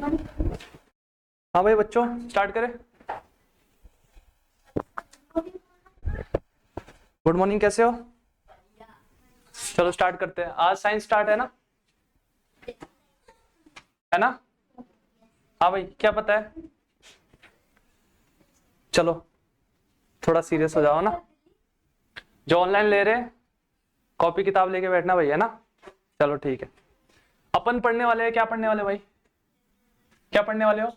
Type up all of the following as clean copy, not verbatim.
हाँ भाई बच्चों, स्टार्ट करें। गुड मॉर्निंग, कैसे हो? चलो स्टार्ट करते हैं। आज साइंस स्टार्ट है ना? है ना? हाँ भाई, क्या पता है? चलो थोड़ा सीरियस हो जाओ ना। जो ऑनलाइन ले रहे हैं कॉपी किताब लेके बैठना भाई, है ना? चलो ठीक है। अपन पढ़ने वाले हैं, क्या पढ़ने वाले भाई? क्या पढ़ने वाले हो?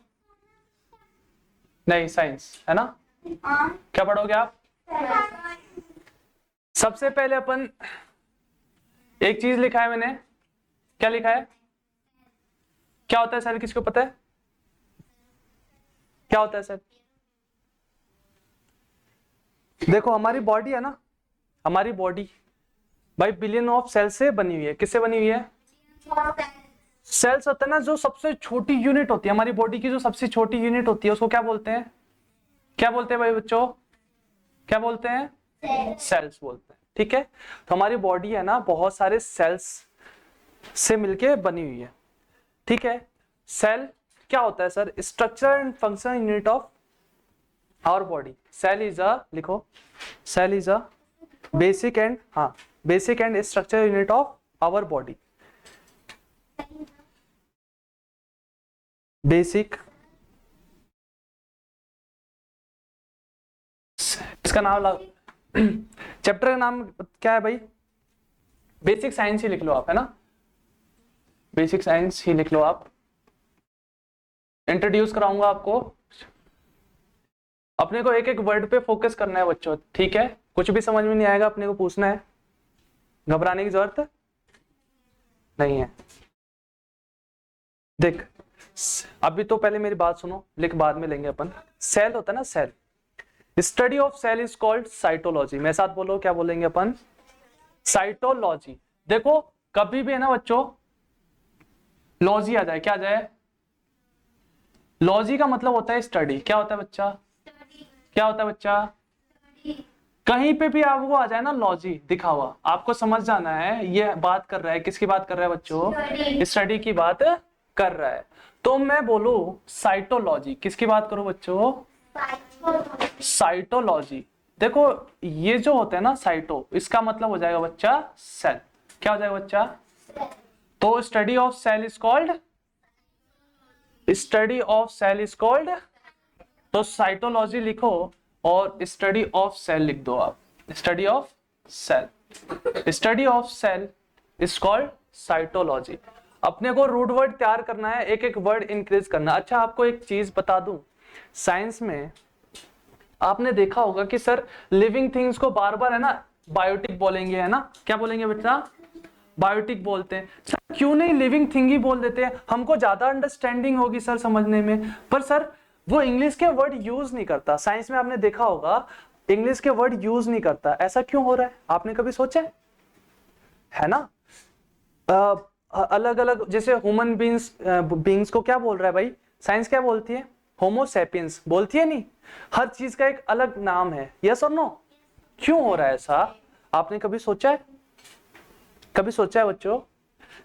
नहीं, साइंस है ना? क्या पढ़ोगे आप? सबसे पहले अपन एक चीज लिखा है मैंने। क्या लिखा है? क्या होता है सेल? किसको पता है क्या होता है सेल? देखो हमारी बॉडी है ना, हमारी बॉडी भाई बिलियन ऑफ सेल से बनी हुई है। किससे बनी हुई है? सेल्स होता है ना, जो सबसे छोटी यूनिट होती है हमारी बॉडी की, जो सबसे छोटी यूनिट होती है उसको क्या बोलते हैं? क्या बोलते हैं भाई बच्चों? क्या बोलते हैं? सेल्स बोलते हैं। ठीक है, तो हमारी बॉडी है ना बहुत सारे सेल्स से मिलके बनी हुई है। ठीक है, सेल क्या होता है sir? Structure and function unit of our body. Cell is a, लिखो, cell is a basic and, हाँ, basic and structure unit of our body. Basic, इसका नाम चैप्टर का नाम क्या है भाई? बेसिक साइंस ही लिख लो आप, है ना? बेसिक साइंस ही लिख लो आप। इंट्रोड्यूस कराऊंगा आपको। अपने को एक एक वर्ड पे फोकस करना है बच्चों, ठीक है? कुछ भी समझ में नहीं आएगा अपने को पूछना है, घबराने की जरूरत नहीं है। देख, अभी तो पहले मेरी बात सुनो, लिख बाद में लेंगे अपन। सेल होता है ना, cell, study of cell is called cytology. मेरे साथ बोलो, क्या बोलेंगे अपन? साइटोलॉजी। देखो कभी भी है ना बच्चों, लॉजी आ जाए, क्या आ जाए? लॉजी का मतलब होता है स्टडी। क्या होता है बच्चा? क्या होता है बच्चा? कहीं पे भी आपको आ जाए ना लॉजी दिखा हुआ, आपको समझ जाना है ये बात कर रहा है, किसकी बात कर रहा है बच्चों? स्टडी की बात कर रहा है। तो मैं बोलू साइटोलॉजी, किसकी बात करूं बच्चों? साइटोलॉजी। देखो ये जो होता है ना साइटो, इसका मतलब हो जाएगा बच्चा सेल। क्या हो जाएगा बच्चा? तो study of cell is called, study of cell is called, तो साइटोलॉजी लिखो और स्टडी ऑफ सेल लिख दो आप। Study of cell, study of cell is called cytology. अपने को रूट वर्ड तैयार करना है, एक एक वर्ड इंक्रीज करना। अच्छा आपको एक चीज बता दूं, साइंस में आपने देखा होगा कि सर लिविंग थिंग्स को बार बार है ना बायोटिक बोलेंगे, है ना? क्या बोलेंगे बेटा? बायोटिक बोलते हैं। सर क्यों नहीं लिविंग थिंग ही बोल देते हैं, हमको ज्यादा अंडरस्टैंडिंग होगी सर समझने में। पर सर वो इंग्लिश के वर्ड यूज नहीं करता। साइंस में आपने देखा होगा इंग्लिश के वर्ड यूज नहीं करता। ऐसा क्यों हो रहा है, आपने कभी सोचा है ना? अलग अलग, जैसे ह्यूमन बींग्स को क्या बोल रहा है भाई? साइंस क्या बोलती है? होमो सैपियंस बोलती है नहीं? हर चीज का एक अलग नाम है। यस और नो? क्यों हो रहा है ऐसा, आपने कभी सोचा है? कभी सोचा है बच्चों?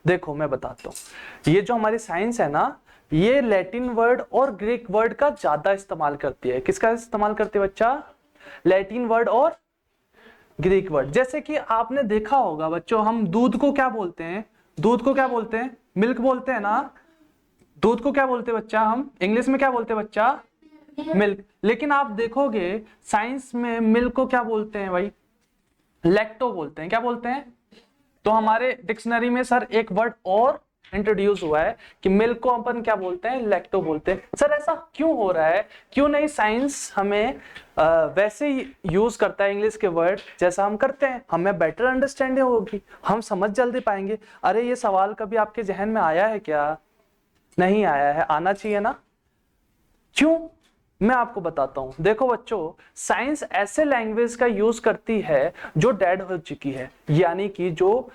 देखो मैं बताता हूं, ये जो हमारी साइंस है ना, ये लैटिन वर्ड और ग्रीक वर्ड का ज्यादा इस्तेमाल करती है। किसका इस्तेमाल करती है बच्चा? लैटिन वर्ड और ग्रीक वर्ड। जैसे कि आपने देखा होगा बच्चों, हम दूध को क्या बोलते हैं? दूध को क्या बोलते हैं? मिल्क बोलते हैं ना? दूध को क्या बोलते हैं बच्चा? हम इंग्लिश में क्या बोलते हैं बच्चा? मिल्क। लेकिन आप देखोगे साइंस में मिल्क को क्या बोलते हैं भाई? लैक्टो बोलते हैं। क्या बोलते हैं? तो हमारे डिक्शनरी में सर एक वर्ड और इंट्रोड्यूस हुआ है कि मिल्क को अपन क्या बोलते हैं? लैक्टो बोलते हैं। सर ऐसा क्यों हो रहा है? क्यों नहीं साइंस हमें वैसे ही यूज करता है इंग्लिश के वर्ड जैसा हम करते हैं? हमें बेटर अंडरस्टैंडिंग होगी, हम समझ जल्दी पाएंगे। अरे ये सवाल कभी आपके जहन में आया है क्या? नहीं आया है, आना चाहिए ना? क्यों? मैं आपको बताता हूं। देखो बच्चों, साइंस ऐसे लैंग्वेज का यूज करती है जो डेड हो चुकी है, यानी कि जो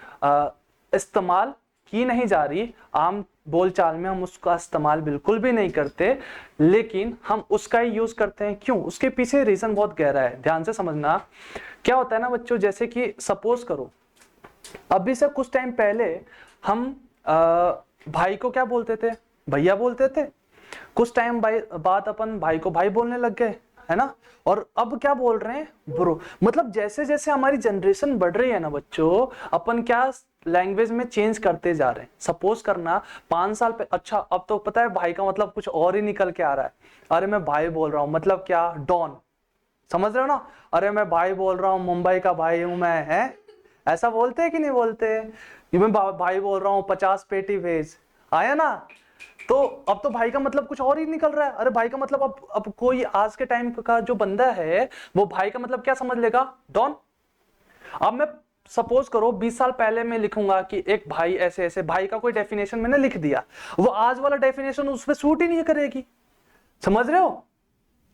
इस्तेमाल की नहीं जा रही। आम बोलचाल में हम उसका इस्तेमाल बिल्कुल भी नहीं करते, लेकिन हम उसका ही यूज करते हैं। क्यों? उसके पीछे रीजन बहुत गहरा है, ध्यान से समझना। क्या होता है ना बच्चों, जैसे कि सपोज करो अभी से कुछ टाइम पहले हम भाई को क्या बोलते थे? भैया बोलते थे, कुछ टाइम बाद अपन भाई को भाई बोलने लग गए, है ना। और अब क्या बोल रहे हैं, ब्रो। मतलब जैसे जैसे हमारी जनरेशन बढ़ रही है ना बच्चों, अपन क्या लैंग्वेज में चेंज करते जा रहे हैं। सपोज करना 5 साल पे, अच्छा अब तो पता है भाई का मतलब कुछ और ही निकल के आ रहा है। अरे मैं भाई बोल रहा हूँ, मतलब क्या, डॉन, समझ रहे हो ना। अरे मैं भाई बोल रहा हूँ, मुंबई का भाई हूं मैं, है ऐसा बोलते हैं कि नहीं बोलते। ये मैं भाई बोल रहा हूँ 50 पेटी भेज, आया ना। तो अब तो भाई का मतलब कुछ और ही निकल रहा है। अरे भाई का मतलब अब कोई आज के टाइम का जो बंदा है वो भाई का मतलब क्या समझ लेगा, डॉन। अब मैं सपोज करो 20 साल पहले मैं लिखूंगा कि एक भाई ऐसे ऐसे, भाई का कोई डेफिनेशन मैंने लिख दिया, वो आज वाला डेफिनेशन उस पर सूट ही नहीं करेगी, समझ रहे हो।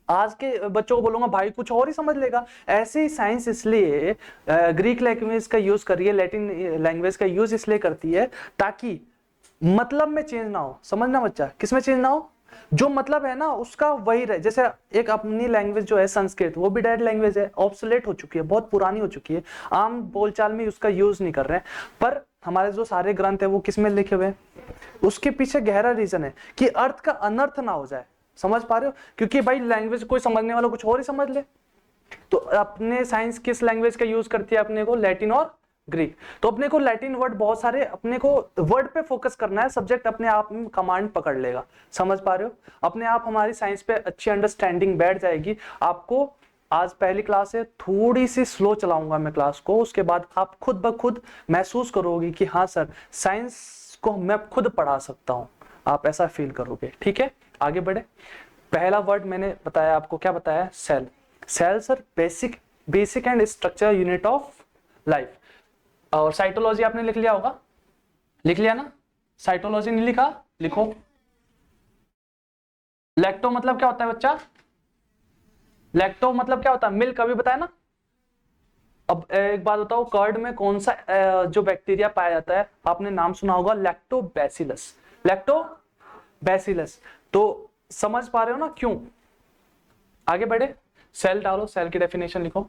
आज के बच्चों को बोलूंगा भाई, कुछ और ही समझ लेगा। ऐसे ही साइंस इसलिए ग्रीक लैंग्वेज का यूज कर रही है, लैटिन लैंग्वेज का यूज इसलिए करती है ताकि मतलब में चेंज ना हो। समझना बच्चा, किसमें चेंज ना हो, जो मतलब है ना उसका वही रहे। जैसे एक अपनी लैंग्वेज जो है संस्कृत, वो भी डेड लैंग्वेज है, ऑब्सोलेट हो चुकी है, बहुत पुरानी हो चुकी है, आम बोलचाल में उसका यूज नहीं कर रहे हैं। पर हमारे जो सारे ग्रंथ है वो किस में लिखे हुए हैं, उसके पीछे गहरा रीजन है कि अर्थ का अनर्थ ना हो जाए। समझ पा रहे हो, क्योंकि भाई लैंग्वेज कोई समझने वाला कुछ और ही समझ ले। तो अपने साइंस किस लैंग्वेज का यूज करती है, अपने को लैटिन और ग्रीक। तो अपने को लैटिन वर्ड बहुत सारे, अपने को वर्ड पे फोकस करना है, सब्जेक्ट अपने आप में कमांड पकड़ लेगा। समझ पा रहे हो, अपने आप हमारी साइंस पे अच्छी अंडरस्टैंडिंग बैठ जाएगी। आपको आज पहली क्लास है, थोड़ी सी स्लो चलाऊंगा मैं क्लास को, उसके बाद आप खुद ब खुद महसूस करोगे कि हाँ सर, साइंस को मैं खुद पढ़ा सकता हूँ, आप ऐसा फील करोगे। ठीक है, आगे बढ़े। पहला वर्ड मैंने बताया आपको, क्या बताया, cell. Cell sir basic and structure unit of life. और साइटोलॉजी आपने लिख लिया होगा, लिख लिया ना, साइटोलॉजी नहीं लिखा, लिखो। लैक्टो मतलब क्या होता है बच्चा, लैक्टो मतलब क्या होता है, मिल्क, अभी बताया ना। अब एक बात बताओ, कर्ड में कौन सा जो बैक्टीरिया पाया जाता है, आपने नाम सुना होगा, लैक्टोबैसिलस। लैक्टोबैसिलस। तो समझ पा रहे हो ना क्यों। आगे बढ़े, सेल डालो, सेल की डेफिनेशन लिखो।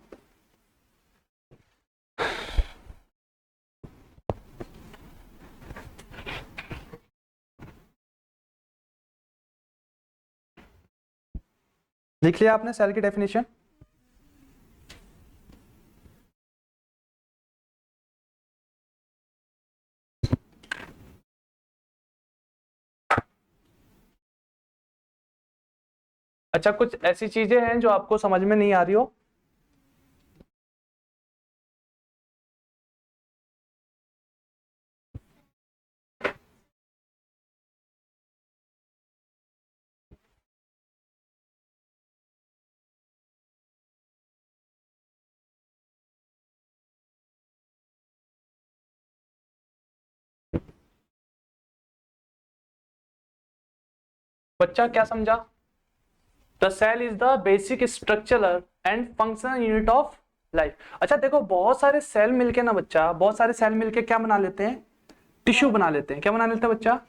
लिख लिया आपने सेल की डेफिनेशन। अच्छा, कुछ ऐसी चीजें हैं जो आपको समझ में नहीं आ रही हो। बच्चा क्या समझा, the cell is the basic structural and functional unit of life. अच्छा देखो, बहुत सारे सेल मिलके ना बच्चा, बहुत सारे सेल मिलके क्या बना लेते हैं, टिश्यू बना लेते हैं। क्या बना लेते हैं बच्चा,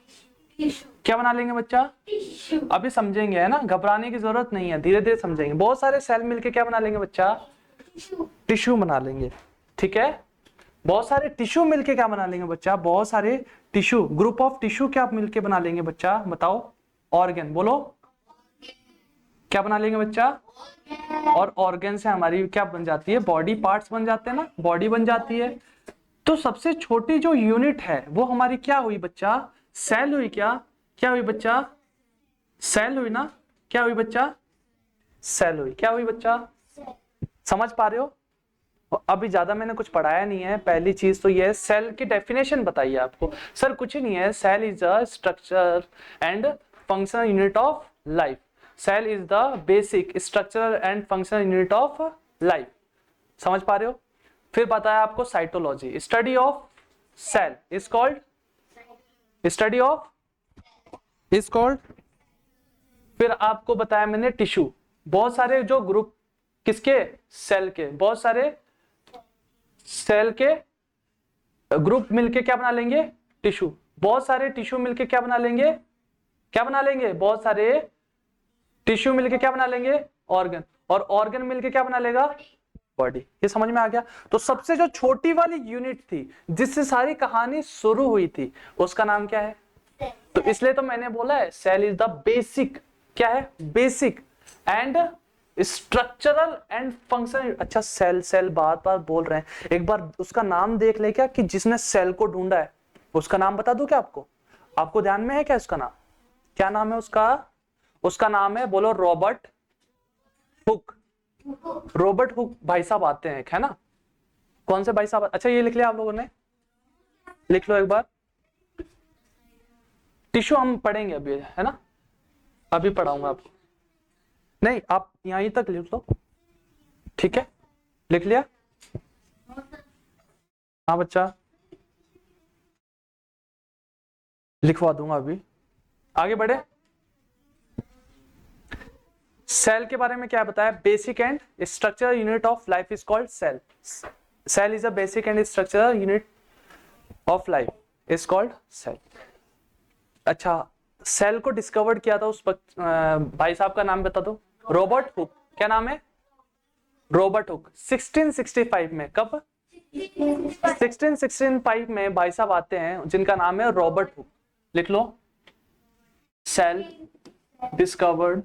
क्या बना लेंगे बच्चा, अभी समझेंगे, है ना, घबराने की जरूरत नहीं है, धीरे धीरे समझेंगे। बहुत सारे सेल मिलके क्या बना लेंगे बच्चा, टिश्यू बना लेंगे। ठीक है, बहुत सारे टिश्यू मिलके क्या बना लेंगे बच्चा, बहुत सारे टिश्यू, ग्रुप ऑफ टिश्यू क्या मिलके बना लेंगे बच्चा, बताओ, ऑर्गन, बोलो क्या बना लेंगे बच्चा। और ऑर्गन से हमारी क्या बन जाती है, बॉडी पार्ट्स बन जाते हैं ना, बॉडी बन जाती है। तो सबसे छोटी जो यूनिट है वो हमारी क्या हुई बच्चा, सेल हुई। क्या क्या हुई बच्चा, सेल हुई ना, क्या हुई बच्चा, सेल हुई। क्या हुई बच्चा, समझ पा रहे हो। अभी ज्यादा मैंने कुछ पढ़ाया नहीं है। पहली चीज तो ये है, सेल की डेफिनेशन बताइए आपको। सर कुछ ही नहीं है, cell is a structure and functional unit of life. Cell is the basic structural and functional unit of life. समझ पा रहे हो। फिर बताया आपको cytology, study of cell is called, study of is called. फिर आपको बताया मैंने टिश्यू, बहुत सारे जो ग्रुप, किसके, सेल के, बहुत सारे सेल के ग्रुप मिलके क्या बना लेंगे, टिश्यू। बहुत सारे टिश्यू मिलके क्या बना लेंगे, क्या बना लेंगे, बहुत सारे टिश्यू मिलके क्या बना लेंगे, ऑर्गन। और ऑर्गन मिलके क्या बना लेगा, बॉडी। ये समझ में आ गया। तो सबसे जो छोटी वाली यूनिट थी जिससे सारी कहानी शुरू हुई थी, उसका नाम क्या है, तो इसलिए तो मैंने बोला है सेल इज द बेसिक, क्या है, basic and structural and functional. अच्छा सेल सेल बार बार बोल रहे हैं, एक बार उसका नाम देख ले क्या, कि जिसने सेल को ढूंढा है उसका नाम बता दूं क्या आपको? आपको ध्यान में है क्या उसका नाम? क्या नाम है उसका? उसका नाम है, बोलो, रॉबर्ट हुक। रॉबर्ट हुक भाई साहब आते हैं, है ना? कौन से भाई साहब? अच्छा ये लिख लिया आप लोगों ने? लिख लो एक बार। टिश्यू हम पढ़ेंगे अभी, है ना? अभी पढ़ाऊंगा आपको। नहीं आप यहीं तक लिख लो, ठीक है? लिख लिया? हाँ बच्चा, लिखवा दूंगा अभी। आगे बढ़े। सेल के बारे में क्या बताया? Basic and structural unit of life is called cell. Cell is a basic and structural unit of life is called cell. अच्छा, सेल को डिस्कवर्ड किया था उस भाई साहब का नाम बता दो। Robert Hooke. क्या नाम है? Robert Hooke. 1665 में। कब? 1665 में भाई साहब आते हैं जिनका नाम है रॉबर्ट हुक। लिख लो, सेल डिस्कवर्ड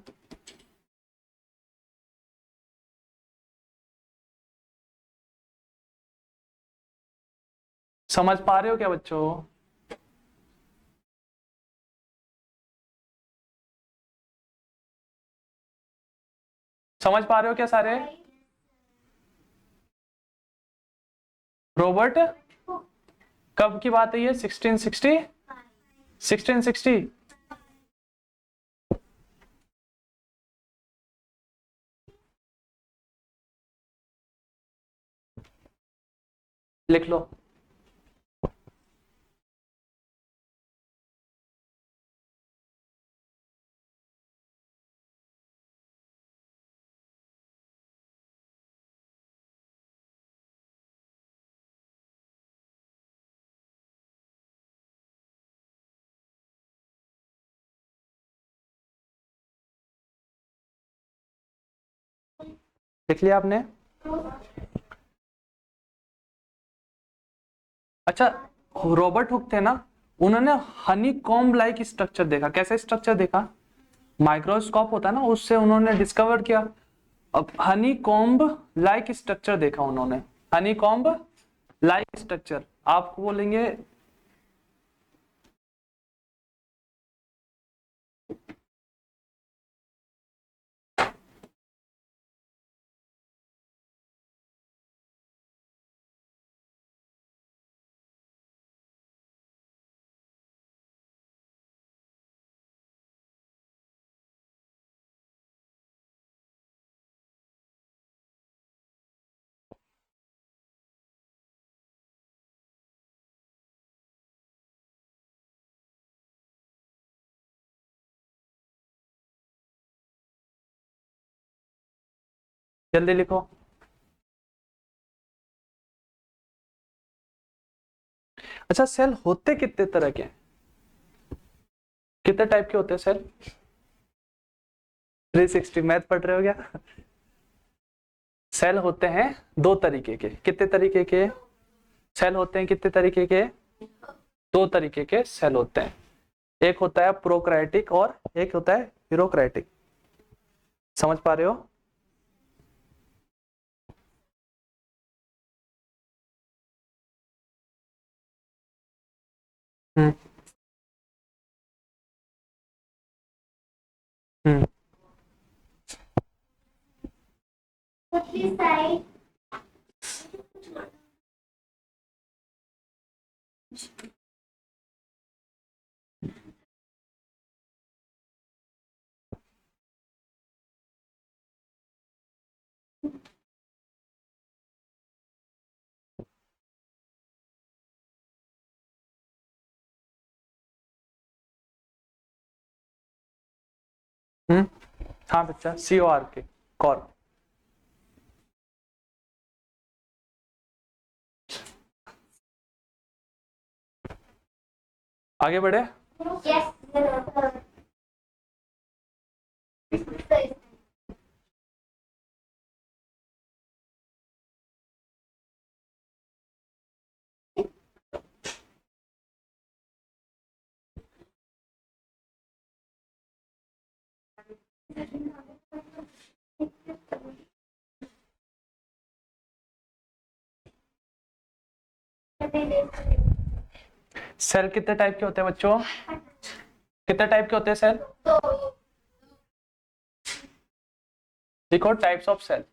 समझ पा रहे हो क्या बच्चों? समझ पा रहे हो क्या सारे? रॉबर्ट कब की बात है ये? 1660 1660। लिख लो। लिख लिया आपने? अच्छा, रॉबर्ट हुक थे ना, उन्होंने हनी कॉम्ब लाइक स्ट्रक्चर देखा। कैसा स्ट्रक्चर देखा? माइक्रोस्कोप होता है ना, उससे उन्होंने डिस्कवर किया। अब हनी कॉम्ब लाइक स्ट्रक्चर देखा उन्होंने। हनी कॉम्ब लाइक स्ट्रक्चर आपको बोलेंगे। जल्दी लिखो। अच्छा, सेल होते कितने तरह के हैं? कितने टाइप के होते हैं सेल? 360 मैथ पढ़ रहे हो क्या? सेल होते हैं दो तरीके के। कितने तरीके के सेल होते हैं? कितने तरीके के? दो तरीके के सेल होते हैं। एक होता है प्रोकैरियोटिक और एक होता है यूरोकैरियोटिक। समझ पा रहे हो? हम्म हम्म हम्म। हाँ बच्चा, COR के, कॉर। आगे बढ़े। सेल कितने टाइप के होते हैं बच्चों? कितने टाइप के होते हैं सेल? देखो types of cell,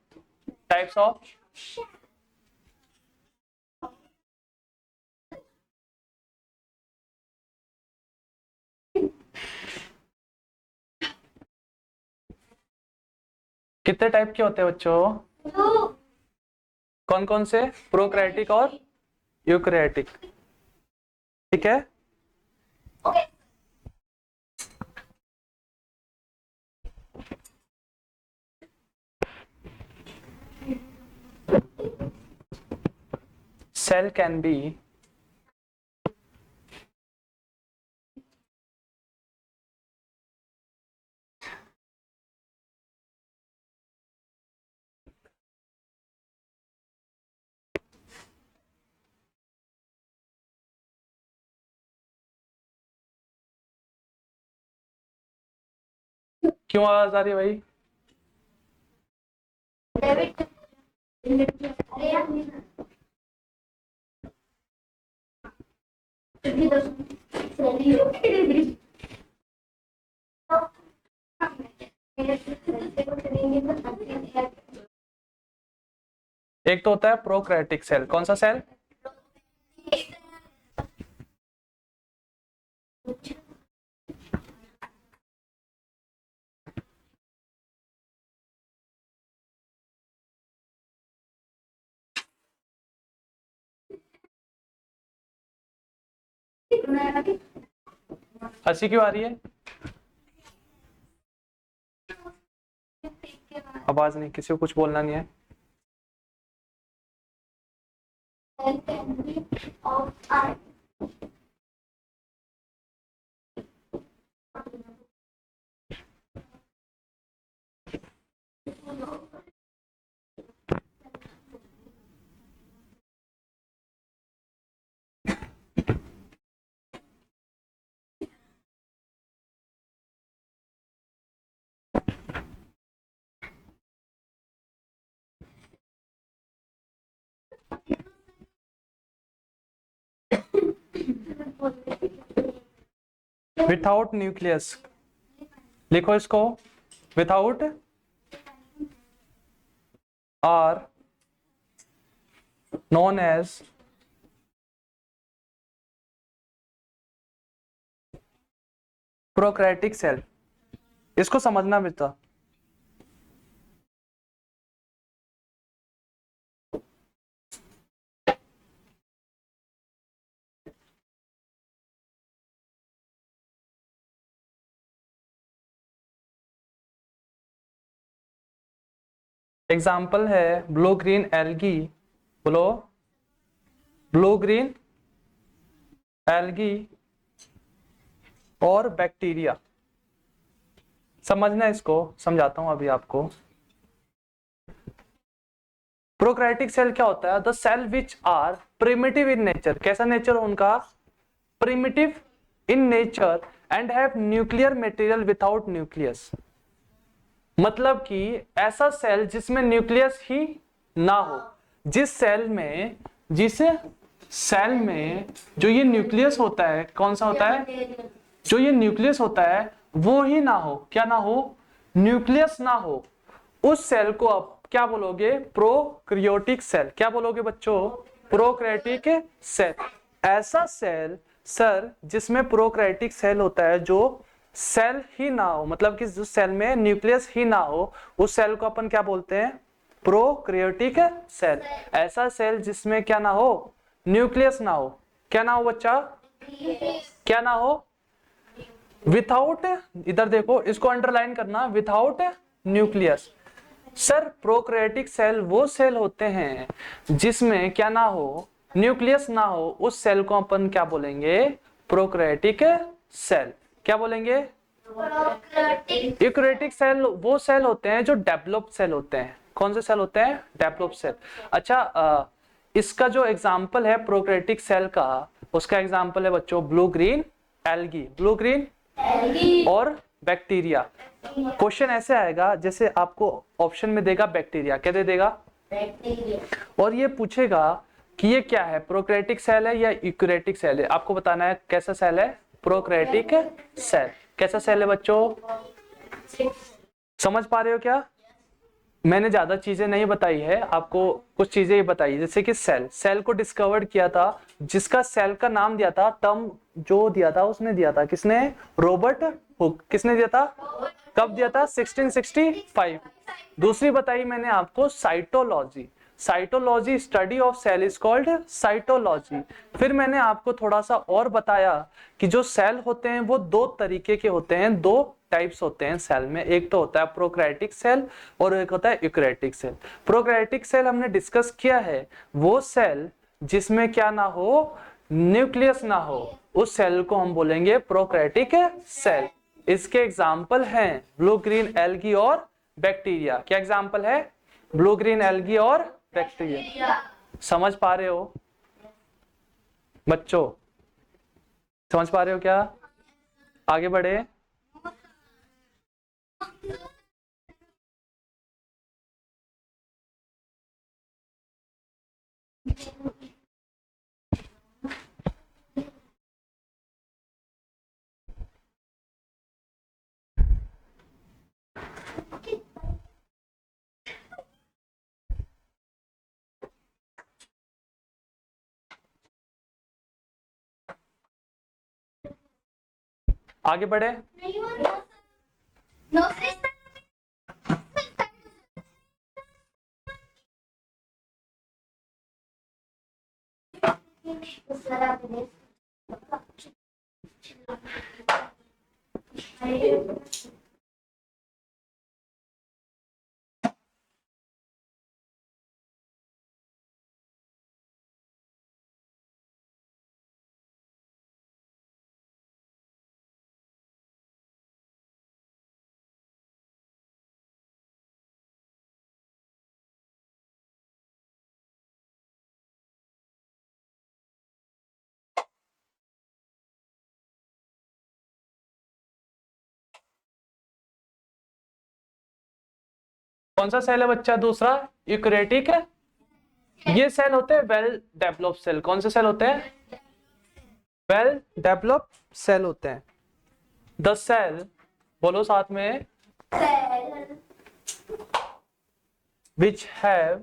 types of कितने टाइप के होते हैं बच्चों? कौन कौन से? प्रोकैरियोटिक और यूकैरियोटिक। ठीक है, cell can be क्यों आवाज आ रही है भाई? एक तो होता है प्रोकैरियोटिक सेल। कौन सा सेल? हंसी क्यों आ रही है? आवाज नहीं, किसी को कुछ बोलना नहीं है। विथआउट न्यूक्लियस, लिखो इसको, without are known as prokaryotic cell. इसको समझना बेटा। एग्जाम्पल है ब्लू ग्रीन एल्गी, बोलो ब्लू ग्रीन एल्गी और बैक्टीरिया। समझना, इसको समझाता हूं अभी आपको। प्रोकैरियोटिक सेल क्या होता है? The cell which are primitive in nature. कैसा नेचर उनका? Primitive in nature and have nuclear material without nucleus. मतलब कि ऐसा सेल जिसमें न्यूक्लियस ही ना हो। जिस सेल में जो ये न्यूक्लियस होता है, कौन सा होता है? जो ये न्यूक्लियस होता है वो ही ना हो। क्या ना हो? न्यूक्लियस ना हो। उस सेल को आप क्या बोलोगे? Prokaryotic cell. क्या बोलोगे बच्चों? Prokaryotic cell. ऐसा सेल सर जिसमें प्रोकैरियोटिक सेल होता है, जो सेल ही ना हो, मतलब कि जो सेल में न्यूक्लियस ही ना हो, उस सेल को अपन क्या बोलते हैं? Prokaryotic cell. ऐसा सेल जिसमें क्या ना हो? न्यूक्लियस ना हो। क्या ना हो बच्चा? क्या ना हो? विथआउट, इधर देखो, इसको अंडरलाइन करना, without nucleus. Sir prokaryotic cell वो सेल होते हैं जिसमें क्या ना हो? न्यूक्लियस ना हो। उस सेल को अपन क्या बोलेंगे? Prokaryotic cell. क्या बोलेंगे? यूकैरियोटिक सेल वो सेल होते हैं जो डेवलप्ड सेल होते हैं। कौन से सेल होते हैं? Developed cell. अच्छा, इसका जो एग्जांपल है प्रोकैरियोटिक सेल का, उसका एग्जांपल है बच्चों blue green algae. Blue green और बैक्टीरिया। क्वेश्चन ऐसे आएगा जैसे आपको ऑप्शन में देगा बैक्टीरिया, क्या दे देगा? बैक्टीरिया। और ये पूछेगा कि ये क्या है, प्रोकैरियोटिक सेल है या यूकैरियोटिक सेल है। आपको बताना है कैसा सेल है, प्रोकैरियोटिक सेल। कैसा सेल है बच्चों, समझ पा रहे हो क्या? मैंने ज्यादा चीजें नहीं बताई है, आपको कुछ चीजें ही बताई, जैसे कि सेल को डिस्कवर्ड किया था, जिसका सेल का नाम दिया था, टर्म जो दिया था उसने दिया था, किसने? Robert Hooke. किसने दिया था? कब दिया था? 1665। दूसरी बताई मैंने आपको cytology. Cytology, study of cell is called cytology. फिर मैंने आपको थोड़ा सा और बताया कि जो सेल होते हैं वो दो तरीके के होते हैं, दो टाइप्स होते हैं सेल में। एक तो होता है प्रोकैरियोटिक सेल और एक होता है यूकैरियोटिक सेल। प्रोकैरियोटिक सेल हमने डिस्कस किया है, वो सेल जिसमें क्या ना हो, न्यूक्लियस ना हो, उस सेल को हम बोलेंगे प्रोकैरियोटिक सेल। इसके एग्जाम्पल हैं ब्लू ग्रीन एल्गी और बैक्टीरिया। क्या एग्जाम्पल है? ब्लू ग्रीन एल्गी और बैक्टीरिया। समझ पा रहे हो बच्चों? समझ पा रहे हो क्या? आगे बढ़े। आगे बढ़े। कौन सा सेल है बच्चा? दूसरा यूकैरियोटिक है। ये सेल होते हैं वेल डेवलप्ड सेल। कौन से सेल होते हैं? वेल डेवलप्ड सेल होते हैं। द सेल, बोलो साथ में, which have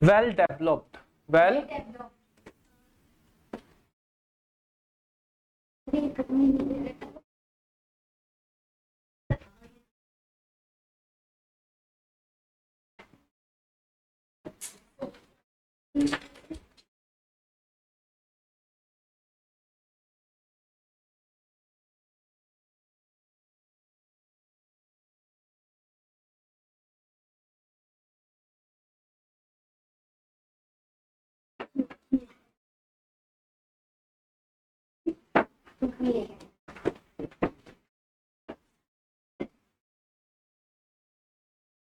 well developed, well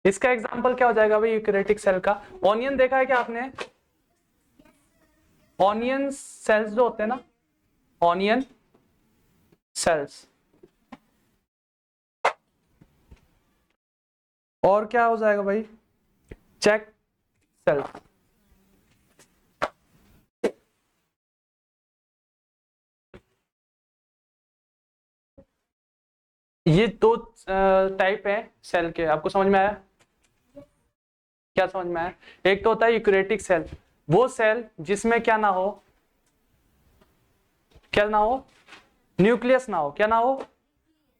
इसका एग्जांपल क्या हो जाएगा भाई यूकैरियोटिक सेल का? ऑनियन देखा है क्या आपने? ऑनियन सेल्स जो होते हैं ना, ऑनियन सेल्स। और क्या हो जाएगा भाई? Check cell. ये दो टाइप है सेल के, आपको समझ में आया? क्या समझ में आया? एक तो होता है यूकैरियोटिक सेल, वो सेल जिसमें क्या ना हो, क्या ना हो, न्यूक्लियस ना हो, क्या ना हो,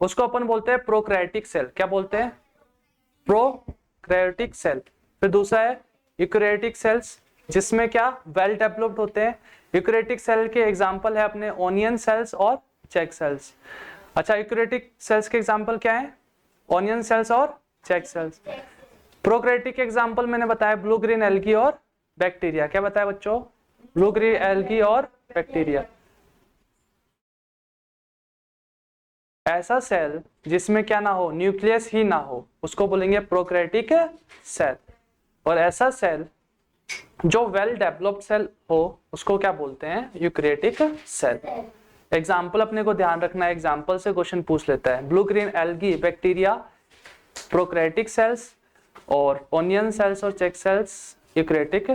उसको अपन बोलते हैं प्रोकैरियोटिक सेल। क्या बोलते हैं? Prokaryotic cell. फिर दूसरा है यूकैरियोटिक सेल्स, जिसमें क्या वेल डेवलप्ड होते हैं। यूकैरियोटिक सेल के एग्जांपल है अपने ऑनियन सेल्स और चेक सेल्स। अच्छा, यूकैरियोटिक सेल्स के एग्जांपल क्या है? ऑनियन सेल्स और चेक सेल्स। प्रोकैरियोटिक के एग्जांपल मैंने बताया ब्लू ग्रीन एल्गी और बैक्टीरिया। क्या बताया बच्चों? ब्लू ग्रीन एल्गी और बैक्टीरिया। ऐसा सेल जिसमें क्या ना हो, न्यूक्लियस ही ना हो, उसको बोलेंगे प्रोकैरियोटिक सेल। और ऐसा सेल जो वेल डेवलप्ड सेल हो उसको क्या बोलते हैं? Eukaryotic cell. एग्जाम्पल अपने को ध्यान रखना है, एग्जाम्पल से क्वेश्चन पूछ लेता है। Blue green algae bacteria prokaryotic cells, और ओनियन सेल्स और चेक सेल्स यूकैरियोटिक।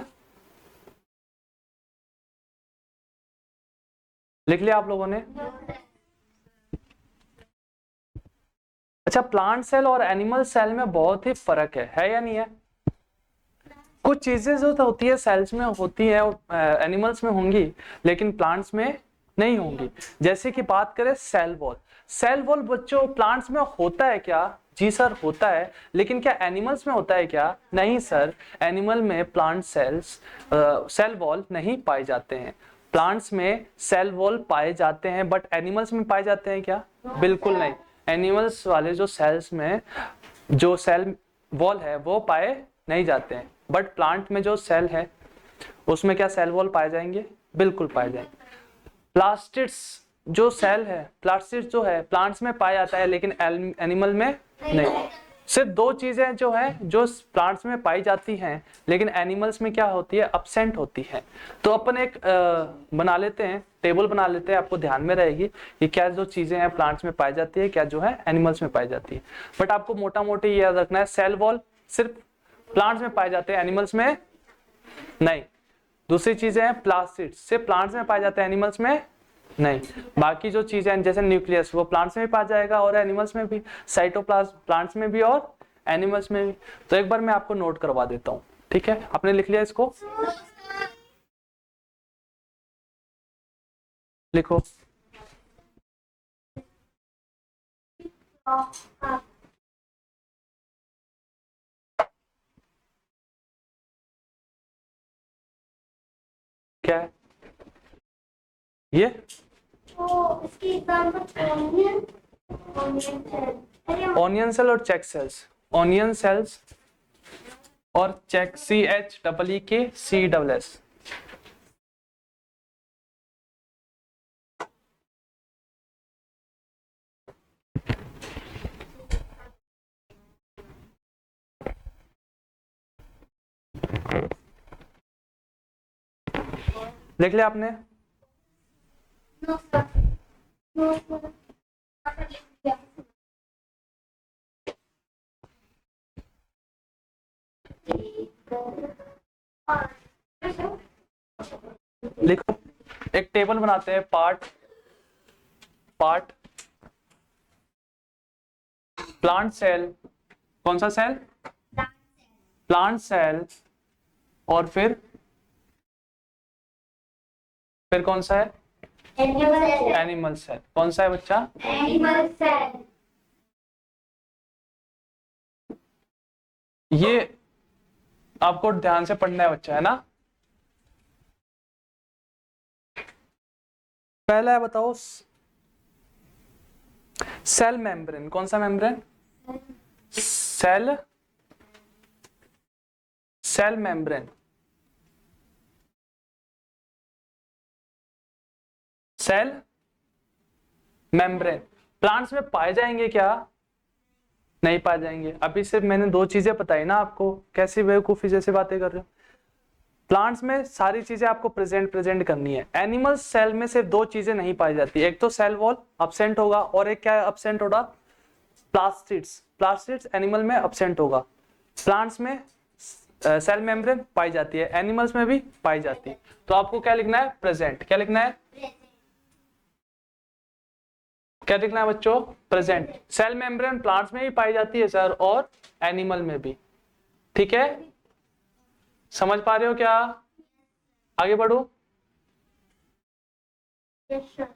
लिख लिया आप लोगों ने? अच्छा, प्लांट सेल और एनिमल सेल में बहुत ही फर्क है या नहीं है? कुछ चीजें जो होती है सेल्स में होती है, एनिमल्स में होंगी लेकिन प्लांट्स में नहीं होंगी। जैसे कि बात करें सेल वॉल। सेल वॉल बच्चों प्लांट्स में होता है क्या? जी सर होता है, लेकिन क्या एनिमल्स में होता है क्या? नहीं सर, एनिमल में प्लांट सेल्स सेल वॉल नहीं पाए जाते हैं। प्लांट्स में सेल वॉल पाए जाते हैं, बट एनिमल्स में पाए जाते हैं क्या? बिल्कुल नहीं। एनिमल्स वाले जो सेल्स में जो सेल वॉल है वो पाए नहीं जाते हैं, बट प्लांट में जो सेल है उसमें क्या सेल वॉल पाए जाएंगे? बिल्कुल पाए जाएंगे। प्लास्टिड्स जो सेल है, प्लास्टिड्स जो है प्लांट्स में पाया जाता है लेकिन एनिमल में नहीं। सिर्फ दो चीजें जो है जो प्लांट्स में पाई जाती हैं लेकिन एनिमल्स में क्या होती है? अब्सेंट होती है। तो अपन एक बना लेते हैं, टेबल बना लेते हैं, आपको ध्यान में रहेगी कि क्या जो चीजें हैं प्लांट्स में पाई जाती है, क्या जो है एनिमल्स में पाई जाती है। बट आपको मोटा मोटी ये याद रखना है, सेल वॉल सिर्फ प्लांट्स में पाए जाते हैं, एनिमल्स में नहीं। दूसरी चीजें हैं प्लास्टिड्स, सिर्फ प्लांट्स में पाए जाते हैं, एनिमल्स में नहीं। बाकी जो चीजें जैसे न्यूक्लियस वो प्लांट्स में भी पाया जाएगा और एनिमल्स में भी, साइटोप्लाज्म प्लांट्स में भी और एनिमल्स में भी। तो एक बार मैं आपको नोट करवा देता हूं, ठीक है? आपने लिख लिया इसको? लिखो। क्या है ये? ऑनियन सेल और चेक सेल्स। ऑनियन सेल्स और चेक, CHEEKCSS। लिख लिया आपने? लिखो, एक टेबल बनाते हैं। पार्ट प्लांट सेल, कौन सा सेल? Plant cell. और फिर कौन सा है? Animal cell. कौन सा है बच्चा? Animal cell. ये आपको ध्यान से पढ़ना है बच्चा, है ना? पहला है, बताओ सेल मेम्ब्रेन। कौन सा membrane? Cell membrane. Cell membrane plants में पाए जाएंगे क्या? नहीं पाए जाएंगे। अभी सिर्फ मैंने दो चीजें बताई ना आपको, कैसी बेवकूफी जैसी बातें कर रहे हो। प्लांट्स में सारी चीजें आपको प्रेजेंट करनी है। एनिमल सेल में सिर्फ दो चीजें नहीं पाई जाती, एक तो सेल वॉल अब्सेंट होगा और एक क्या अब्सेंट होगा? प्लास्टिड्स एनिमल में अब्सेंट होगा। प्लांट्स में सेल मेम्ब्रेन पाई जाती है, एनिमल्स में भी पाई जाती है। तो आपको क्या लिखना है? प्रेजेंट। क्या लिखना है? क्या लिखना है बच्चों? प्रेजेंट। सेल मेम्ब्रेन प्लांट्स में भी पाई जाती है सर और एनिमल में भी, ठीक है? समझ पा रहे हो क्या? आगे बढ़ो। yes, sir.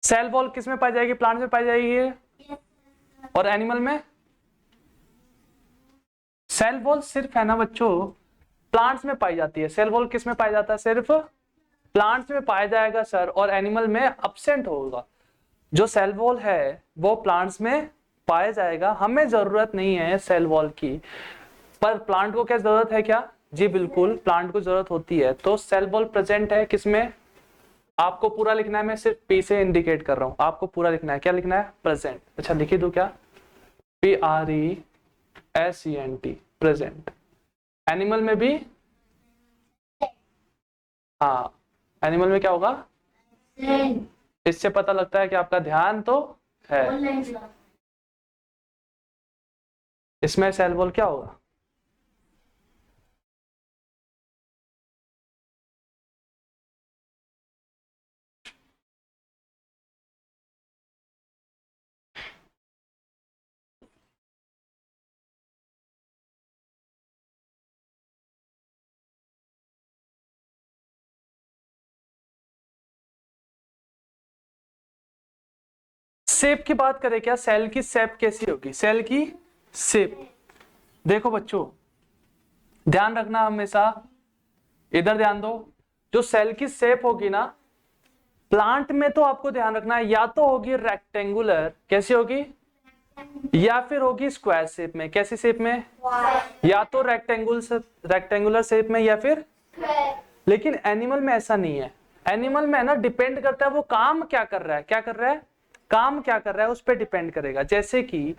सेल वॉल किस में पाई जाएगी? प्लांट में पाई जाएगी yes, और एनिमल में? सेल वॉल सिर्फ है ना बच्चों प्लांट्स में पाई जाती है। सेल वॉल किस में पाया जाता है? सिर्फ प्लांट्स में पाया जाएगा सर, और एनिमल में अब्सेंट होगा। जो सेल वॉल है वो प्लांट्स में पाया जाएगा। हमें जरूरत नहीं है सेल वॉल की, पर प्लांट को क्या जरूरत है? क्या जी बिल्कुल, प्लांट को जरूरत होती है। तो सेल वॉल प्रेजेंट है किसमें, आपको पूरा लिखना है, मैं सिर्फ पी से इंडिकेट कर रहा हूं, आपको पूरा लिखना है। क्या लिखना है, प्रेजेंट। अच्छा लिखी दो क्या, PRESENT, प्रेजेंट। एनिमल में भी, हाँ एनिमल में क्या होगा, इससे पता लगता है कि आपका ध्यान तो है। इसमें सेल वॉल क्या होगा, शेप की बात करें क्या, सेल की शेप कैसी होगी, सेल की शेप। देखो बच्चों ध्यान रखना हमेशा, इधर ध्यान दो, जो सेल की शेप होगी ना प्लांट में, तो आपको ध्यान रखना है या तो होगी रेक्टेंगुलर, कैसी होगी, या फिर होगी स्क्वायर शेप में। कैसी शेप में, या तो रेक्टेंगुलर शेप में या फिर, लेकिन एनिमल में ऐसा नहीं है। एनिमल में है ना, डिपेंड करता है वो काम क्या कर रहा है, क्या कर रहा है, काम क्या कर रहा है उस पर डिपेंड करेगा। जैसे कि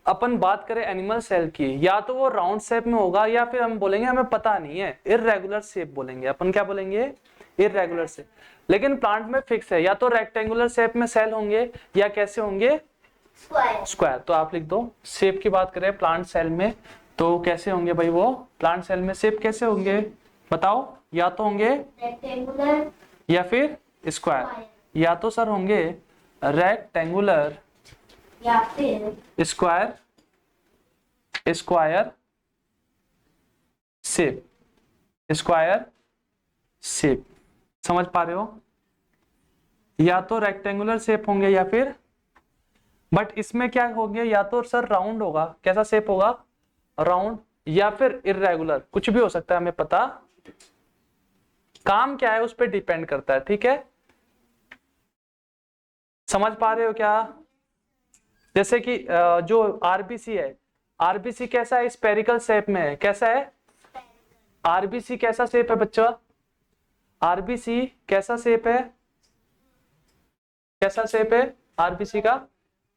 अपन बात करें एनिमल सेल की, या तो वो राउंड शेप में होगा या फिर हम बोलेंगे हमें पता नहीं है, इररेगुलर शेप बोलेंगे अपन। क्या बोलेंगे, इररेगुलर शेप। लेकिन प्लांट में फिक्स है, या तो रेक्टेंगुलर शेप में सेल होंगे या कैसे होंगे, स्क्वायर। तो आप लिख दो, शेप की बात करें प्लांट सेल में तो कैसे होंगे भाई, वो प्लांट सेल में शेप कैसे होंगे बताओ, या तो होंगे रेक्टेंगुलर या फिर स्क्वायर। या तो सर होंगे रेक्टेंगुलर या फिर square, square shape, square shape. समझ पा रहे हो, या तो रेक्टेंगुलर शेप होंगे या फिर, बट इसमें क्या होंगे, या तो सर राउंड होगा, कैसा शेप होगा, राउंड, या फिर इररेगुलर, कुछ भी हो सकता है, हमें पता, काम क्या है उस पर डिपेंड करता है। ठीक है, समझ पा रहे हो क्या। जैसे कि जो आरबीसी है, आरबीसी कैसा है, स्पेरिकल शेप में है। कैसा है, आरबीसी कैसा शेप है बच्चा, आरबीसी कैसा शेप है, कैसा शेप है आरबीसी का,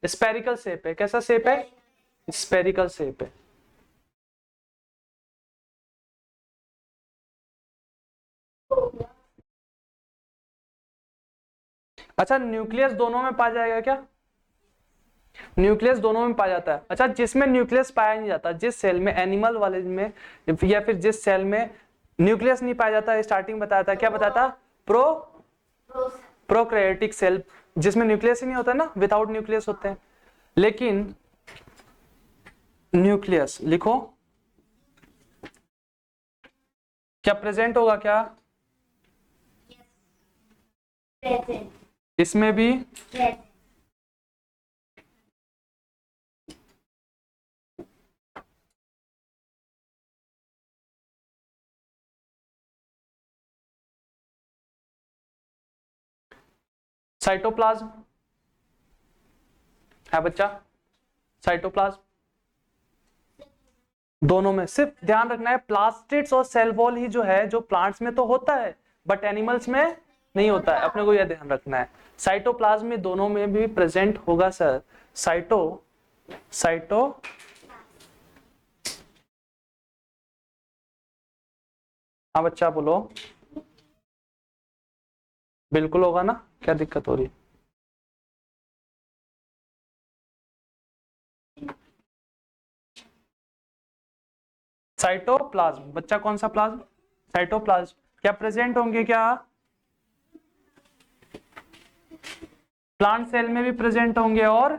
स्पेरिकल शेप है। कैसा शेप है, स्पेरिकल शेप है। अच्छा न्यूक्लियस दोनों में पाया जाएगा क्या, न्यूक्लियस दोनों में पाया जाता है। अच्छा जिसमें न्यूक्लियस पाया नहीं जाता, जिस सेल में, एनिमल वाले में, या फिर जिस सेल में न्यूक्लियस नहीं पाया जाता, स्टार्टिंग बताया था, क्या बताया था, प्रोकैरियोटिक सेल, जिसमें न्यूक्लियस ही नहीं होता ना, विदाउट न्यूक्लियस होते हैं। लेकिन न्यूक्लियस लिखो, क्या प्रेजेंट होगा क्या, प्रेजेंट, इसमें भी, साइटोप्लाज्म है बच्चा, साइटोप्लाज्म दोनों में। सिर्फ ध्यान रखना है प्लास्टिड्स और सेल वॉल ही जो है, जो प्लांट्स में तो होता है बट एनिमल्स में नहीं होता है, अपने को यह ध्यान रखना है। साइटोप्लाज्म में दोनों में भी प्रेजेंट होगा सर, साइटो हाँ बच्चा बोलो, बिल्कुल होगा ना, क्या दिक्कत हो रही है, साइटोप्लाज्म बच्चा, कौन सा प्लाज्म, साइटोप्लाज्म। क्या प्रेजेंट होंगे क्या, प्लांट सेल में भी प्रेजेंट होंगे, और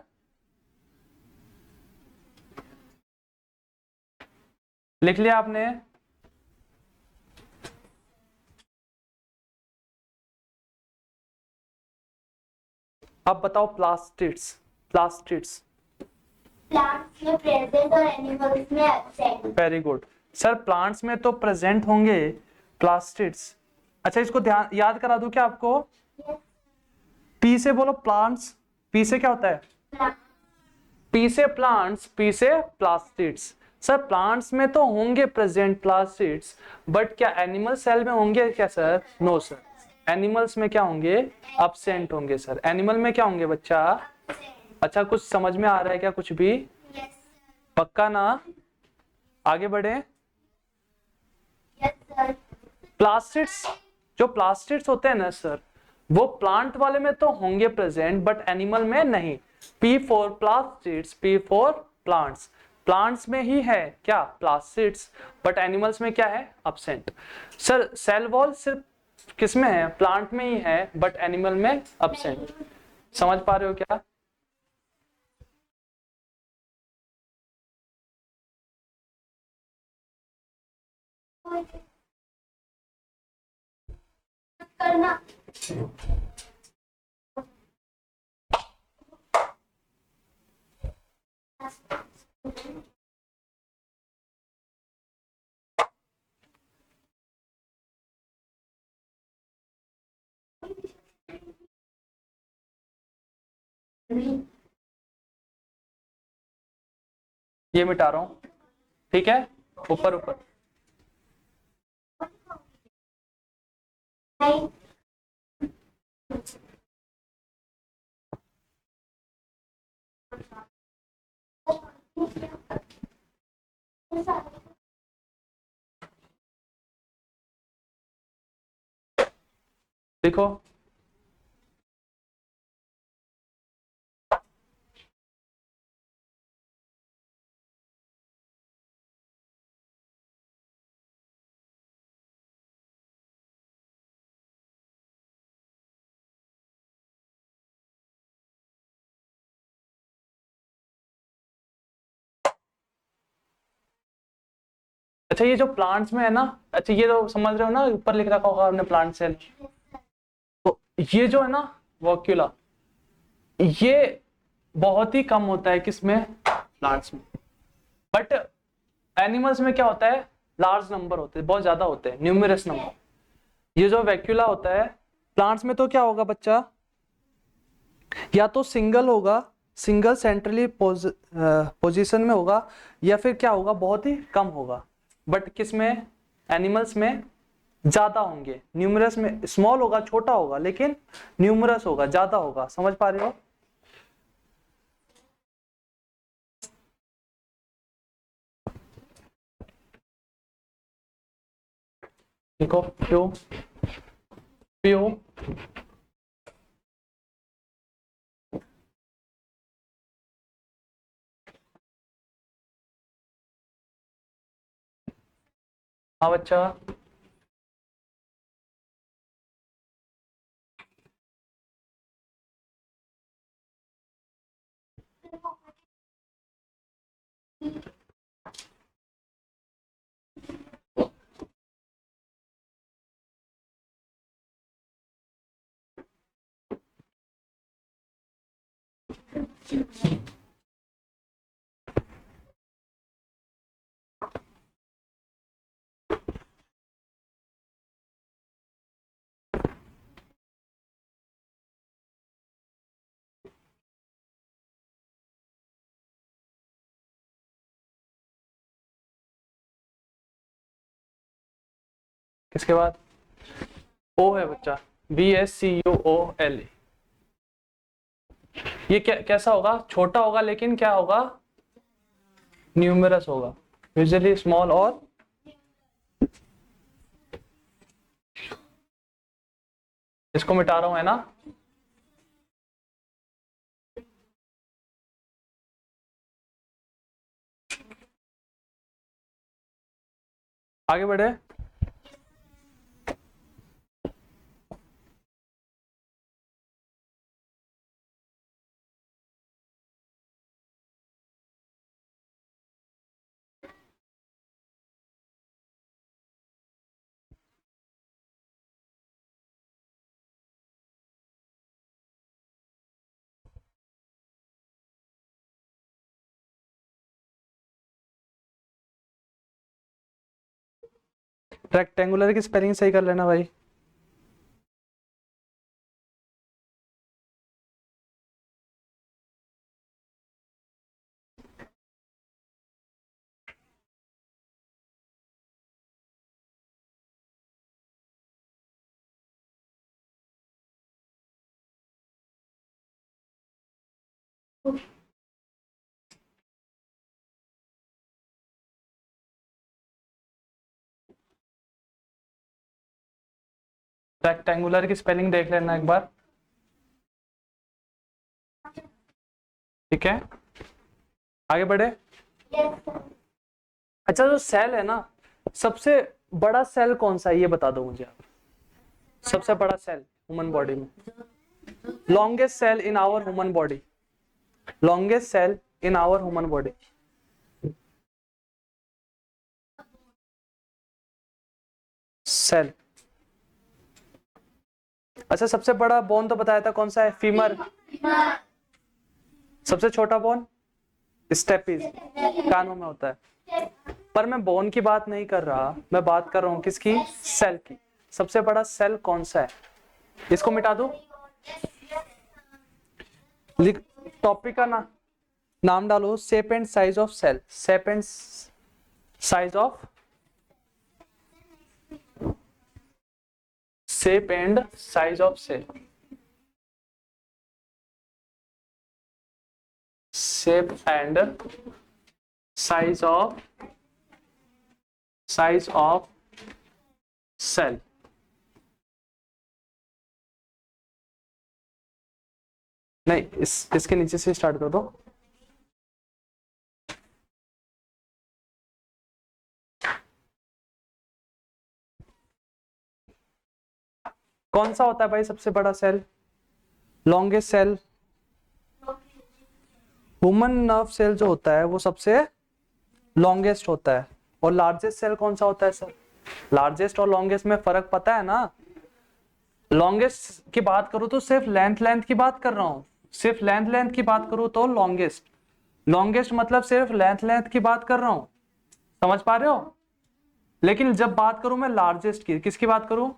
लिख लिया आपने, अब बताओ प्लास्टिड्स, प्लास्टिड्स प्लांट्स में प्रेजेंट और एनिमल्स में absent. Very good sir, plants में तो प्रेजेंट होंगे प्लास्टिड्स। अच्छा इसको ध्यान याद करा दूं क्या आपको, पी से बोलो प्लांट्स, पी से क्या होता है, पी से प्लांट्स, पी से प्लास्टिड्स। सर प्लांट्स में तो होंगे प्रेजेंट प्लास्टिड्स, बट क्या एनिमल सेल में होंगे क्या सर? नो सर, एनिमल्स में क्या होंगे? अब्सेंट होंगे सर। एनिमल में क्या होंगे बच्चा? अच्छा, कुछ समझ में आ रहा है क्या कुछ भी? Yes, पक्का ना? आगे बढ़े। yes, sir. प्लास्टिड्स, जो प्लास्टिड्स होते हैं ना सर, वो प्लांट वाले में तो होंगे प्रेजेंट बट एनिमल में नहीं। P for plastids, P for plants. Plants में ही है क्या? प्लास्टिड्स, बट एनिमल्स में क्या है? अब्सेंट। सर सेल वॉल सिर्फ किस में है? प्लांट में ही है बट एनिमल में अब्सेंट। समझ पा रहे हो क्या? करना। ये मिटा रहा हूं, ठीक है? ऊपर ऊपर। नहीं। देखो अच्छा, ये जो प्लांट्स में है ना, अच्छा ये तो समझ रहे हो ना, ऊपर लिख रखा होगा हमने प्लांट सेल। तो ये जो है ना वॉक्यूला, ये बहुत ही कम होता है किसमें? प्लांट्स में। बट एनिमल्स में क्या होता है? लार्ज नंबर होते हैं, बहुत ज्यादा होते हैं, न्यूमरस नंबर। ये जो वैक्यूला होता है प्लांट्स में तो क्या होगा बच्चा? या तो सिंगल होगा, सिंगल सेंट्रली पोजीशन में होगा, या फिर क्या होगा? बहुत ही कम होगा। बट किसमें? एनिमल्स में ज्यादा होंगे, न्यूमरस में स्मॉल होगा, छोटा होगा, लेकिन न्यूमरस होगा, ज्यादा होगा। समझ पा रहे हो? देखो क्यों क्यों हाँ बच्चा। किसके बाद? ओ है बच्चा, VSCUOL। ये कैसा होगा? छोटा होगा, लेकिन क्या होगा? न्यूमरस होगा, यूजुअली स्मॉल। और इसको मिटा रहा हूं, है ना? आगे बढ़े। रेक्टेंगुलर की स्पेलिंग सही कर लेना भाई। रेक्टेंगुलर की स्पेलिंग देख लेना एक बार, ठीक है, आगे बढ़े। Yes, sir. अच्छा, जो सेल है ना, सबसे बड़ा सेल कौन सा है ये बता दो मुझे आप। सबसे बड़ा सेल ह्यूमन बॉडी में, longest cell in our human body, longest cell in our human body. Cell. अच्छा, सबसे बड़ा बोन तो बताया था कौन सा है, फीमर। सबसे छोटा बोन स्टेपिस, कानों में होता है। पर मैं बोन की बात नहीं कर रहा, मैं बात कर रहा हूं किसकी, सेल की। सबसे बड़ा सेल कौन सा है, इसको मिटा दो। टॉपिक का नाम डालो, shape and size of cell, shape and size of, shape and size of cell, shape and size of cell. नहीं, इसके नीचे से स्टार्ट कर दो। कौन सा होता है भाई सबसे बड़ा cell, longest cell? Human nerve cell जो होता है वो सबसे लॉन्गेस्ट होता है। और लार्जेस्ट सेल कौन सा होता है सर? लार्जेस्ट और लॉन्गेस्ट में फर्क पता है ना? लॉन्गेस्ट की बात करूं तो सिर्फ लेंथ की बात कर रहा हूं, सिर्फ लेंथ की बात करूं तो लॉन्गेस्ट, लॉन्गेस्ट मतलब सिर्फ लेंथ की बात कर रहा हूं, समझ पा रहे हो? लेकिन जब बात करूं मैं लार्जेस्ट की, किसकी बात करूं?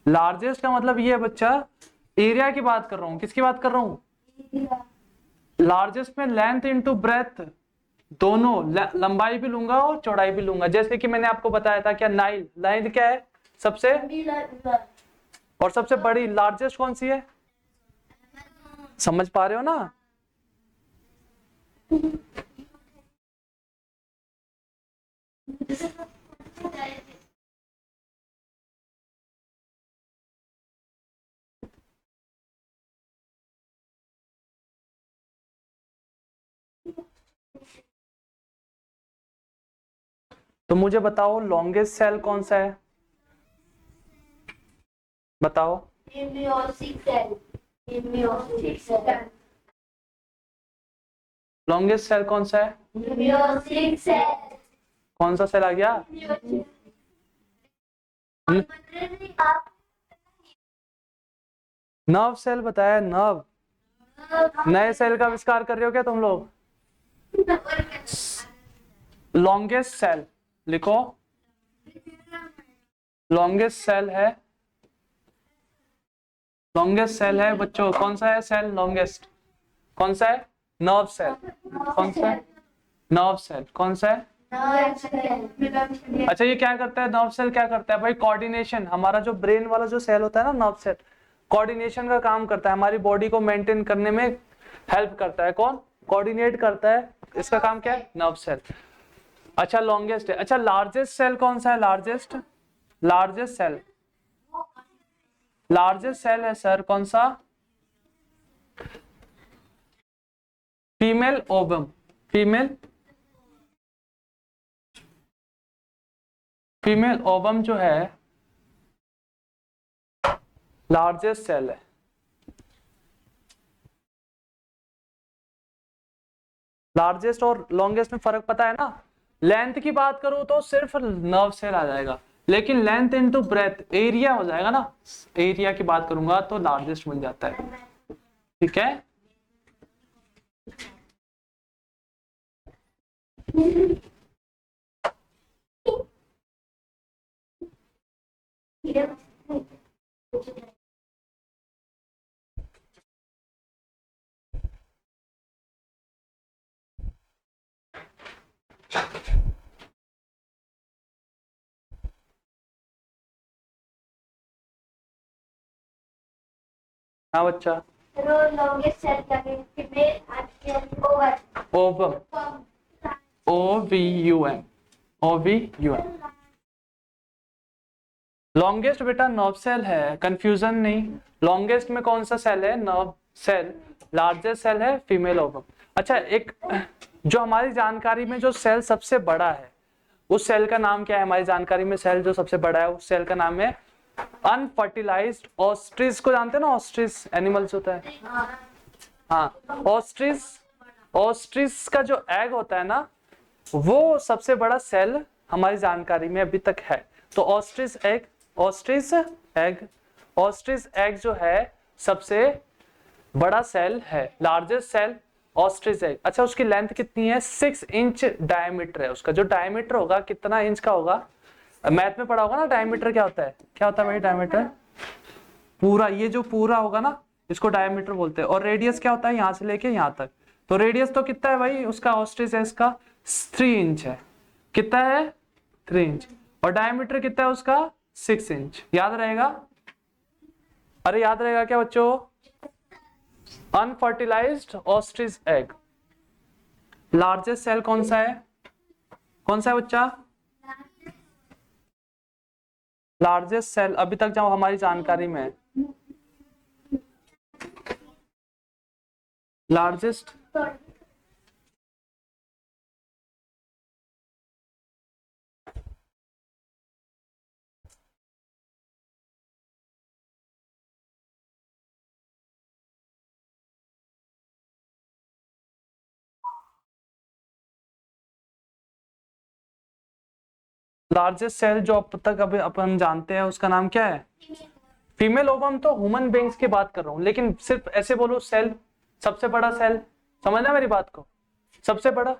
लार्जेस्ट का मतलब ये है बच्चा, एरिया की बात कर रहा हूं। किसकी बात कर रहा हूं? लार्जेस्ट में लेंथ इंटू ब्रेथ, दोनों लंबाई भी लूंगा और चौड़ाई भी लूंगा। जैसे कि मैंने आपको बताया था, क्या नाइल, नाइल क्या है सबसे, और सबसे बड़ी लार्जेस्ट कौन सी है? समझ पा रहे हो ना? तो मुझे बताओ लॉन्गेस्ट सेल कौन सा है, बताओ। लॉन्गेस्ट सेल कौन सा है? कौन सा सेल आ गया? नर्व सेल बताया, नर्व। नए सेल का आविष्कार कर रहे हो क्या तुम लोग? लॉन्गेस्ट सेल लिखो, लॉन्गेस्ट सेल है, लॉन्गेस्ट सेल है बच्चों, कौन सा है सेल लॉन्गेस्ट? कौन सा है? Nerve cell. कौन सा है? Nerve cell. कौन सा है? अच्छा, ये क्या करता है नर्व सेल? क्या करता है भाई? कोऑर्डिनेशन। हमारा जो ब्रेन वाला जो सेल होता है ना नर्व सेल, कोऑर्डिनेशन का काम करता है, हमारी बॉडी को मेंटेन करने में हेल्प करता है। कौन कोऑर्डिनेट करता है? इसका काम क्या है? Nerve cell. अच्छा, लॉन्गेस्ट है। अच्छा, लार्जेस्ट सेल कौन सा है? Largest, largest cell, largest cell है सर कौन सा? Female ovum, female, female ovum जो है लार्जेस्ट सेल है। लार्जेस्ट और लॉन्गेस्ट में फर्क पता है ना? लेंथ की बात करूं तो सिर्फ नर्व सेल आ जाएगा, लेकिन लेंथ इनटू ब्रेथ एरिया हो जाएगा ना, एरिया की बात करूंगा तो लार्जेस्ट बन जाता है। ठीक है, हाँ बच्चा। longest cell coming female and ovum. Ovum, OVUM, OVUM। Longest बेटा नर्व सेल है, कंफ्यूजन नहीं। लॉन्गेस्ट में कौन सा सेल है? Nerve cell. लार्जेस्ट सेल है फीमेल ओवम। अच्छा, एक जो हमारी जानकारी में जो सेल सबसे बड़ा है, उस सेल का नाम क्या है? हमारी जानकारी में सेल जो सबसे बड़ा है, उस सेल का नाम है अनफर्टिलाइज्ड ऑस्ट्रिच। को जानते हैं ना? ऑस्ट्रिच एनिमल्स होता है। हाँ, ऑस्ट्रिच, ऑस्ट्रिच का जो एग होता है ना, वो सबसे बड़ा सेल हमारी जानकारी में अभी तक है। तो ostrich egg, ostrich egg, ostrich egg जो है सबसे बड़ा सेल है, लार्जेस्ट सेल ऑस्ट्रिच एग। अच्छा, उसकी लेंथ कितनी है? 6 इंच डायमीटर है उसका। जो डायमीटर होगा कितना इंच का होगा? मैथ में पढ़ा होगा ना डायमीटर क्या होता है? क्या होता है भाई डायमीटर? पूरा, ये जो पूरा होगा ना, इसको डायमीटर बोलते हैं। और रेडियस क्या होता है? यहां से लेके यहां तक। तो रेडियस तो कितना है भाई उसका? ऑस्ट्रिच एग का 3 इंच है। कितना है? 3 इंच। और डायमीटर कितना है उसका? 6 इंच। याद रहेगा? अरे याद रहेगा क्या बच्चों? Unfertilised ostrich egg. Largest cell कौन सा है? कौन सा है बच्चा? लार्जेस्ट सेल अभी तक जो हमारी जानकारी में है, लार्जेस्ट लार्जेस्ट सेल जो अब तक अभी अपन जानते हैं उसका नाम क्या है? Female ovum. तो ह्यूमन बीइंग्स की बात कर रहा हूं, लेकिन सिर्फ ऐसे बोलो सेल, सबसे बड़ा सेल। समझना मेरी बात को? सबसे बड़ा,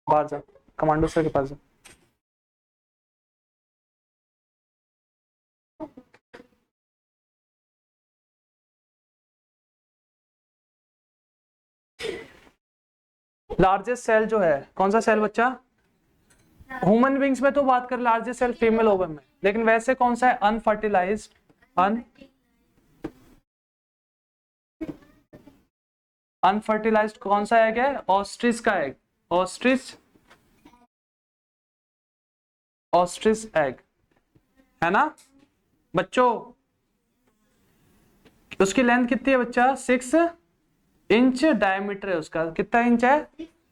बाहर जा, कमांडो सर के पास जा। लार्जेस्ट सेल जो है कौन सा सेल बच्चा? ह्यूमन बीइंग्स में तो बात कर, लार्जेस्ट सेल फीमेल ओवम में, लेकिन वैसे कौन सा है? अनफर्टिलाइज्ड, अनफर्टिलाइज्ड कौन सा एग है? ऑस्ट्रिच का एग, ऑस्ट्रिच, ऑस्ट्रिच एग है ना बच्चों? उसकी लेंथ कितनी है बच्चा? 6 इंच डायमीटर है उसका। कितना इंच है?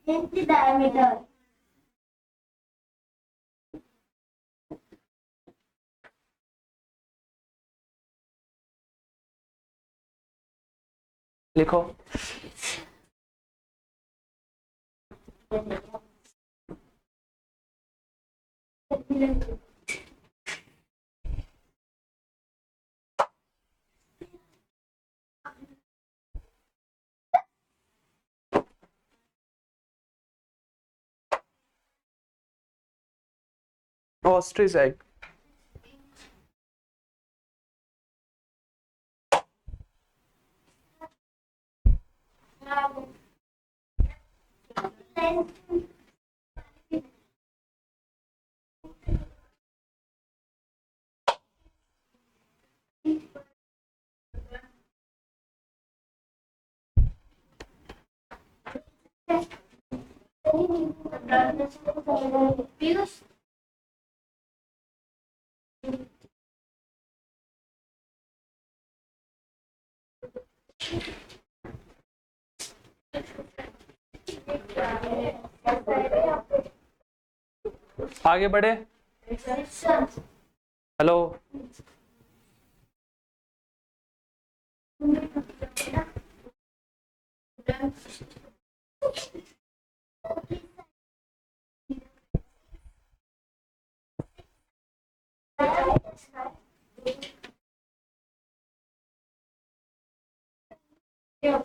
Inch diameter. लिखो। Ostrich egg. Views. आगे बढ़े। Hello, Yeah.